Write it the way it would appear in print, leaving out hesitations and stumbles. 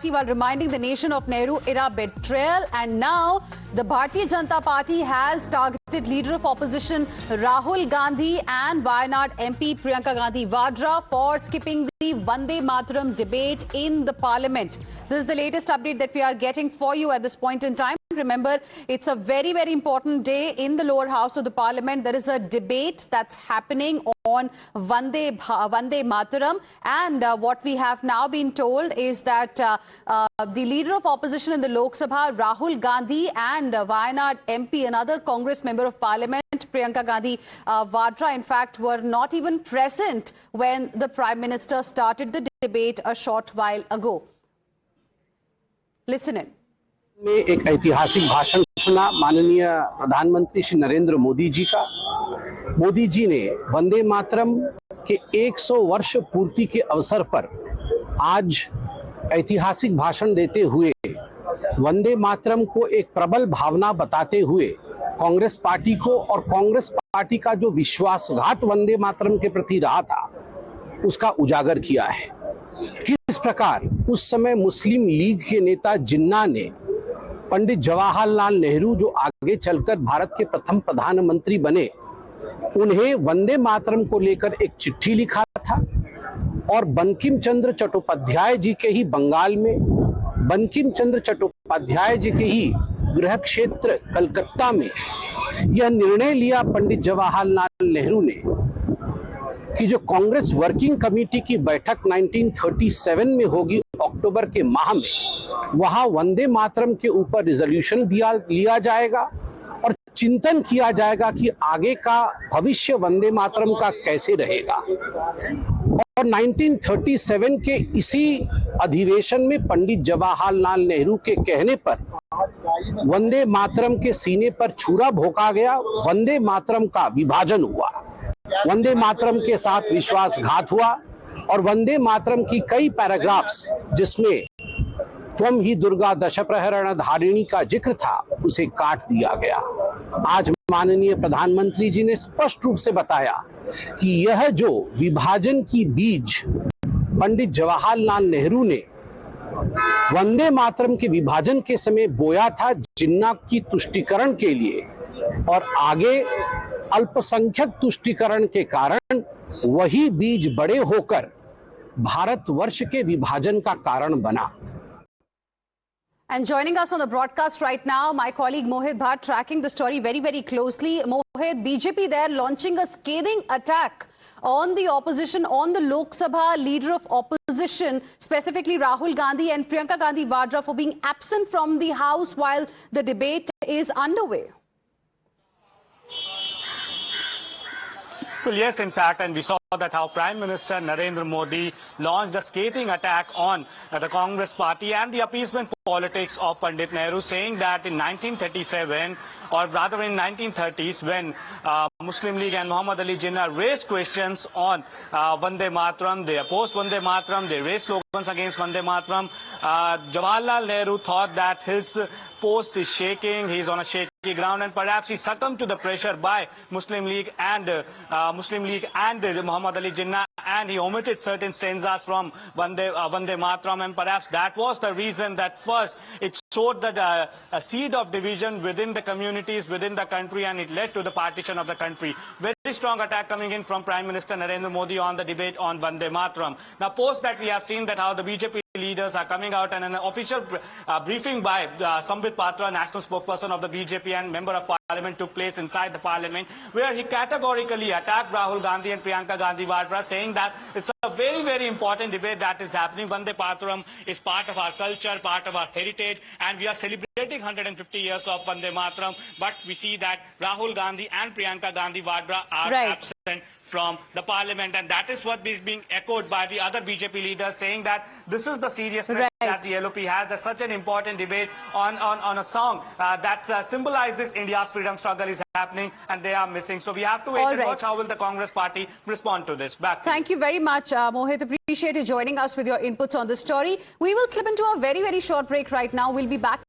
while reminding the nation of Nehru era betrayal, and now the Bharatiya Janata Party has targeted leader of opposition Rahul Gandhi and Wayanad MP Priyanka Gandhi Vadra for skipping the Vande Mataram debate in the parliament. This is the latest update that we are getting for you at this point in time. Remember, it's a very, very important day in the lower house of the parliament. There is a debate that's happening on Vande Mataram, and what we have now been told is that the leader of opposition in the Lok Sabha, Rahul Gandhi, and Wayanad MP, another Congress member of parliament, Priyanka Gandhi Vadra, in fact, were not even present when the Prime Minister started the debate a short while ago. Listen in. में एक ऐतिहासिक भाषण सुना माननीय प्रधानमंत्री श्री नरेंद्र मोदी जी का। मोदी जी ने वंदे मातरम के 100 वर्ष पूर्ति के अवसर पर आज ऐतिहासिक भाषण देते हुए वंदे मातरम को एक प्रबल भावना बताते हुए कांग्रेस पार्टी को और कांग्रेस पार्टी का जो विश्वासघात वंदे मातरम के प्रति रहा था उसका उजागर किया है। किस प्रकार उस समय मुस्लिम लीग के नेता जिन्ना ने पंडित जवाहरलाल नेहरू, जो आगे चलकर भारत के प्रथम प्रधानमंत्री बने, उन्हें वंदे मातरम को लेकर एक चिट्ठी लिखा था और बंकिम चंद्र चट्टोपाध्याय जी के ही बंगाल में, बंकिम चंद्र चट्टोपाध्याय जी के ही गृह क्षेत्र कलकत्ता में यह निर्णय लिया पंडित जवाहरलाल नेहरू ने कि जो कांग्रेस वर्किंग कमेटी की बैठक 1937 में होगी अक्टूबर के माह में, वहां वंदे मातरम के ऊपर रिजोल्यूशन लिया जाएगा और चिंतन किया जाएगा कि आगे का भविष्य वंदे मातरम का कैसे रहेगा। और 1937 के इसी अधिवेशन में पंडित जवाहरलाल नेहरू के कहने पर वंदे मातरम के सीने पर छुरा भोंका गया, वंदे मातरम का विभाजन हुआ, वंदे मातरम के साथ विश्वासघात हुआ और वंदे मातरम की कई पैराग्राफ्स जिसमें त्वम ही दुर्गा दश प्रहरण धारिणी का जिक्र था उसे काट दिया गया। आज माननीय प्रधानमंत्री जी ने स्पष्ट रूप से बताया कि यह जो विभाजन की बीज पंडित जवाहरलाल नेहरू ने वंदे मातरम के विभाजन के समय बोया था जिन्ना की तुष्टीकरण के लिए, और आगे अल्पसंख्यक तुष्टीकरण के कारण वही बीज बड़े होकर भारतवर्ष के विभाजन का कारण बना। And joining us on the broadcast right now, my colleague Mohit Bhatt, tracking the story very, very closely. Mohit, BJP there launching a scathing attack on the opposition, on the Lok Sabha leader of opposition, specifically Rahul Gandhi and Priyanka Gandhi Vadra, for being absent from the House while the debate is underway. Well, yes, in fact, and we saw that how Prime Minister Narendra Modi launched a scathing attack on the Congress party and the appeasement politics of Pandit Nehru, saying that in 1937, or rather in 1930s, when Muslim League and Muhammad Ali Jinnah raised questions on Vande Mataram, they opposed Vande Mataram, they raised slogans against Vande Mataram. Jawaharlal Nehru thought that his post is shaking, he's on a shaky ground, and perhaps he succumbed to the pressure by Muslim League and Muhammad Ali Jinnah, and he omitted certain stanzas from Vande Mataram, and perhaps that was the reason that first it sowed that a seed of division within the communities, within the country, and it led to the partition of the country. Very strong attack coming in from Prime Minister Narendra Modi on the debate on Vande Mataram. Now, post that, we have seen that how the BJP leaders are coming out, and an official briefing by Sambit Patra, national spokesperson of the BJP and member of parliament, took place inside the parliament, where he categorically attacked Rahul Gandhi and Priyanka Gandhi Vadra, saying that it's a very, very important debate that is happening. Vande Mataram is part of our culture, part of our heritage, and we are celebrating 150 years of Vande Mataram, but we see that Rahul Gandhi and Priyanka Gandhi Vadra are absent from the parliament, and that is what is being echoed by the other BJP leaders, saying that this is the seriousness that the LOP has, that such an important debate on a song that symbolizes India's freedom struggle is happening, and they are missing. So we have to wait and watch how will the Congress party respond to this. Back to Thank you very much, Mohit. Appreciate you joining us with your inputs on this story. We will slip into a very, very short break right now. We'll be back